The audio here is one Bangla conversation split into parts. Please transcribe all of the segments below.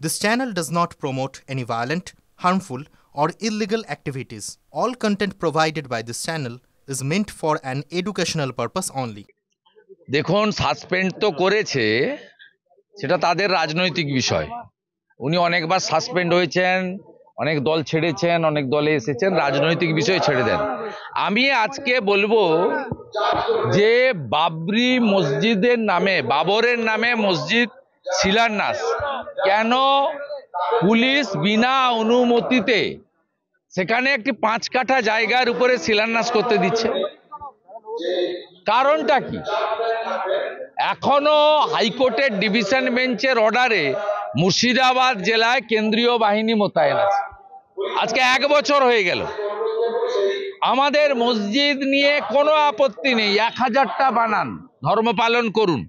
This channel does not promote any violent, harmful, or illegal activities. All content provided by this channel is meant for an educational purpose only. দেখুন সাসপেন্ড তো করেছে, সেটা তাদের রাজনৈতিক বিষয়। উনি অনেকবার সাসপেন্ড হয়েছেন, অনেক দল ছেড়েছেন, অনেক দলে এসেছেন, রাজনৈতিক বিষয় ছেড়ে দেন। আমি আজকে বলবো যে বাবরি মসজিদের নামে, বাবরের নামে মসজিদ শিলান্যাস কেন পুলিশ বিনা অনুমতিতে সেখানে একটি 5 কাঠা জায়গার উপরে শিলান্যাস করতে দিচ্ছে? কারণটা কি? এখনো হাইকোর্টের ডিভিশন বেঞ্চের অর্ডারে মুর্শিদাবাদ জেলায় কেন্দ্রীয় বাহিনী মোতায়েন আছে। আজকে 1 বছর হয়ে গেল। আমাদের মসজিদ নিয়ে কোনো আপত্তি নেই, 1000টা বানান, ধর্ম পালন করুন,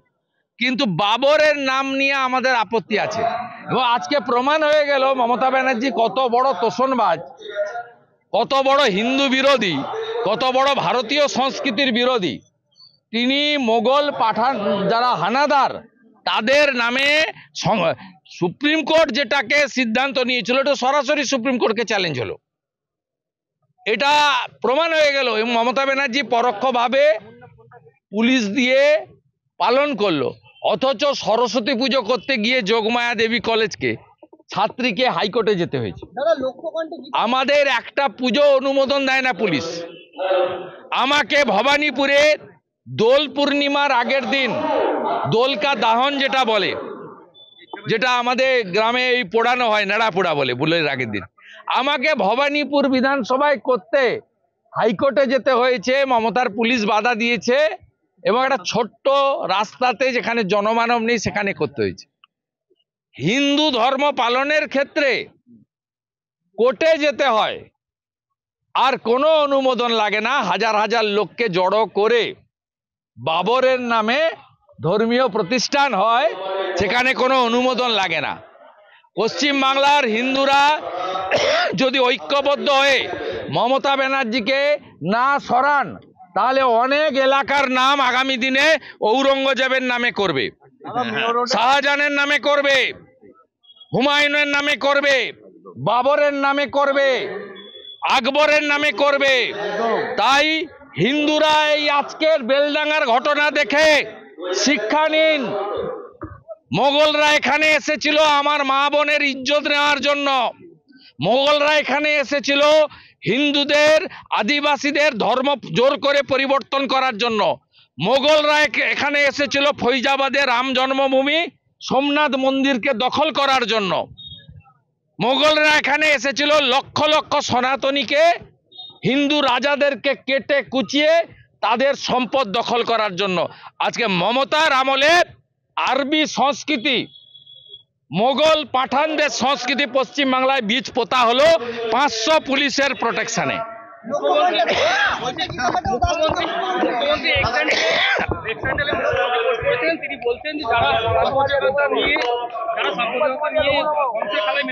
কিন্তু বাবরের নাম নিয়ে আমাদের আপত্তি আছে। এবং আজকে প্রমাণ হয়ে গেল মমতা ব্যানার্জি কত বড় তোষণবাজ, কত বড় হিন্দু বিরোধী, কত বড় ভারতীয় সংস্কৃতির বিরোধী। তিনি মোগল পাঠান যারা হানাদার তাদের নামে সুপ্রিম কোর্ট যেটাকে সিদ্ধান্ত নিয়েছিল, এটা সরাসরি সুপ্রিম কোর্টকে চ্যালেঞ্জ হলো। এটা প্রমাণ হয়ে গেল এবং মমতা ব্যানার্জি পরোক্ষভাবে পুলিশ দিয়ে পালন করলো। অথচ সরস্বতী পুজো করতে গিয়ে যোগমায়া দেবী কলেজকে ছাত্রীকে হাইকোর্টে যেতে হয়েছে। আমাদের একটা পুজো অনুমোদন দেয় না পুলিশ। আমাকে ভবানীপুরে দোল পূর্ণিমার আগের দিন দোলকা দাহন যেটা বলে, যেটা আমাদের গ্রামে এই পোড়ানো হয়, নেড়া পোড়া বলে, বুলের আগের দিন, আমাকে ভবানীপুর বিধানসভায় করতে হাইকোর্টে যেতে হয়েছে। মমতার পুলিশ বাধা দিয়েছে এবং একটা ছোট্ট রাস্তাতে যেখানে জনমানব নেই সেখানে করতে হয়েছে। হিন্দু ধর্ম পালনের ক্ষেত্রে কোর্টে যেতে হয়, আর কোনো অনুমোদন লাগে না। হাজার হাজার লোককে জড়ো করে বাবরের নামে ধর্মীয় প্রতিষ্ঠান হয়, সেখানে কোনো অনুমোদন লাগে না। পশ্চিম বাংলার হিন্দুরা যদি ঐক্যবদ্ধ হয়ে মমতা ব্যানার্জিকে না সরান, তাহলে অনেক এলাকার নাম আগামী দিনে ঔরঙ্গজেবের নামে করবে, শাহজাহানের নামে করবে, হুমায়ুনের নামে করবে, বাবরের নামে করবে, আকবরের নামে করবে। তাই হিন্দুরা এই আজকের বেলডাঙ্গার ঘটনা দেখে শিক্ষা নিন। মোগলরা এখানে এসেছিল আমার মা বোনের ইজ্জত নেওয়ার জন্য। মোগলরা এখানে এসেছিল হিন্দুদের, আদিবাসীদের ধর্ম জোর করে পরিবর্তন করার জন্য। মোগলরা এখানে এসেছিল ফৈজাবাদে রাম জন্মভূমি সোমনাথ মন্দিরকে দখল করার জন্য। মোগলরা এখানে এসেছিল লক্ষ লক্ষ সনাতনীকে, হিন্দু রাজাদেরকে কেটে কুচিয়ে তাদের সম্পদ দখল করার জন্য। আজকে মমতার আমলে আরবি সংস্কৃতি, মোগল পাঠানদের সংস্কৃতি পশ্চিম বাংলায় বীজ পোতা হলো 500 পুলিশের প্রোটেকশনে।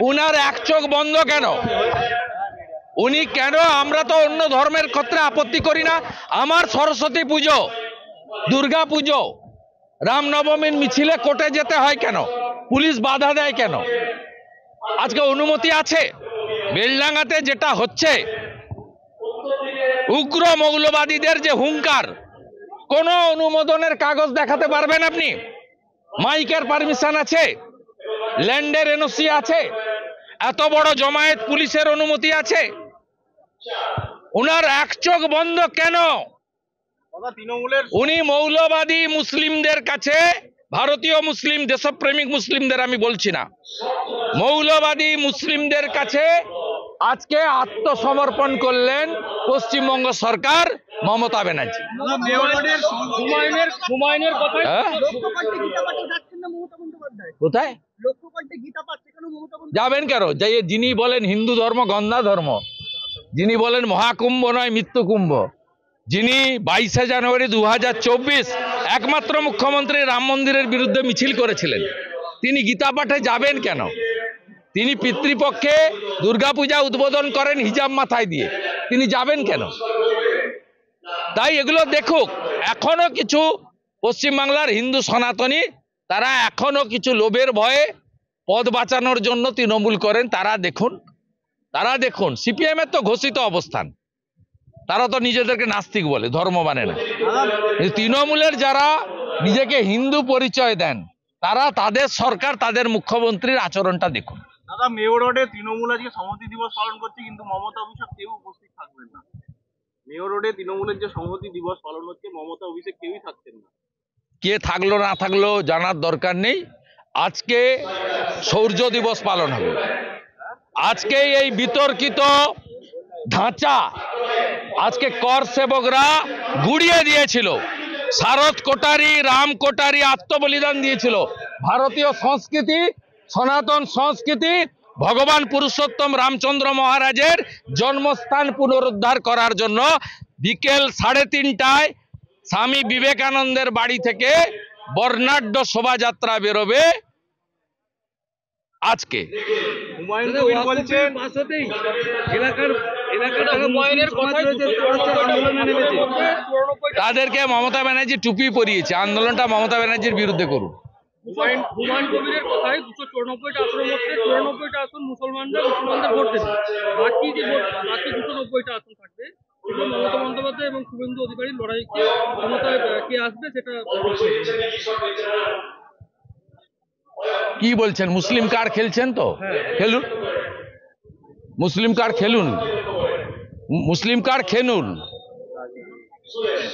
উনার এক চোখ বন্ধ কেন? উনি কেন? আমরা তো অন্য ধর্মের ক্ষেত্রে আপত্তি করি না। আমার সরস্বতী পুজো, দুর্গা পুজো, রামনবমীর মিছিলে কোর্টে যেতে হয় কেন? পুলিশ বাধা দেয় কেন? আজকে অনুমতি আছে? বেলডাঙ্গাতে যেটা হচ্ছে, উগ্র মৌলবাদীদের যে হুঙ্কার, কোনো অনুমোদনের কাগজ দেখাতে পারবেন আপনি? মাইকের পারমিশন আছে? ল্যান্ডের এনওসি আছে? এত বড় জমায়েত পুলিশের অনুমতি আছে? উনার এক চোখ বন্ধ কেন? উনি মৌলবাদী মুসলিমদের কাছে, ভারতীয় মুসলিম দেশপ্রেমিক মুসলিমদের আমি বলছি না, মৌলবাদী মুসলিমদের কাছে আজকে আত্মসমর্পণ করলেন পশ্চিমবঙ্গ সরকার, মমতা ব্যানার্জি। কোথায় যাবেন কেন? যিনি বলেন হিন্দু ধর্ম গন্ধা ধর্ম, যিনি বলেন মহাকুম্ভ নয় মৃত্যু কুম্ভ, যিনি 22শে জানুয়ারি 2024 একমাত্র মুখ্যমন্ত্রী রাম মন্দিরের বিরুদ্ধে মিছিল করেছিলেন, তিনি গীতা পাঠে যাবেন কেন? তিনি পিতৃপক্ষে দুর্গাপূজা উদ্বোধন করেন হিজাব মাথায় দিয়ে, তিনি যাবেন কেন? তাই এগুলো দেখুক। এখনো কিছু পশ্চিমবাংলার হিন্দু সনাতনী, তারা এখনো কিছু লোভের ভয়ে পদ বাঁচানোর জন্য তৃণমূল করেন, তারা দেখুন সিপিএম এর তো ঘোষিত অবস্থান, তারা তো নিজেদেরকে নাস্তিক বলে, ধর্ম মানে না। তৃণমূলের যারা নিজেকে হিন্দু পরিচয় দেন, তারা তাদের সরকার, তাদের মুখ্যমন্ত্রীর আচরণটা দেখুন। দাদা, মেয়র রোডে তৃণমূল আজকে সংহতি দিবস পালন করছে, কিন্তু মমতা অভিষেক কেউ উপস্থিত থাকবেন না। মেয়র রোডে তৃণমূলের যে সংহতি দিবস পালন হচ্ছে, মমতা অভিষেক কেউই থাকছেন না। কে থাকলো না থাকলো জানার দরকার নেই। আজকে শৌর্য দিবস পালন হবে। আজকে এই বিতর্কিত ঢাঁচা আজকে কর সেবকরা গুড়িয়ে দিয়েছিল। শারদ কোটারি, রাম কোটারি আত্মবলিদান দিয়েছিল। ভারতীয় সংস্কৃতি, সনাতন সংস্কৃতি, ভগবান পুরুষোত্তম রামচন্দ্র মহারাজের জন্মস্থান পুনরুদ্ধার করার জন্য বিকেল 3:30টায় স্বামী বিবেকানন্দের বাড়ি থেকে বর্ণাঢ্য শোভাযাত্রা বেরোবে। আজকে হুমায়ুন কবির বলছেন তাদেরকে মমতা ব্যানার্জি টুপি পরিয়েছে, আন্দোলনটা মমতা ব্যানার্জির বিরুদ্ধে করুন। হুমায়ুন কবিরের কথায় 294টা আসনের মধ্যে 94টা আসন মুসলমানদের ভোট দেবে। বাকি 290টা আসন থাকবে, সেগুলো মমতা বন্দ্যোপাধ্যায় এবং শুভেন্দু অধিকারীর লড়াই, ক্ষমতায় কে আসবে সেটা। কি বলছেন? মুসলিম কার্ড খেলছেন তো খেলুন, মুসলিম কার্ড খেলুন, মুসলিম কার্ড খেলুন,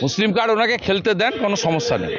মুসলিম কার্ড ওনাকে খেলতে দেন, কোনো সমস্যা নেই।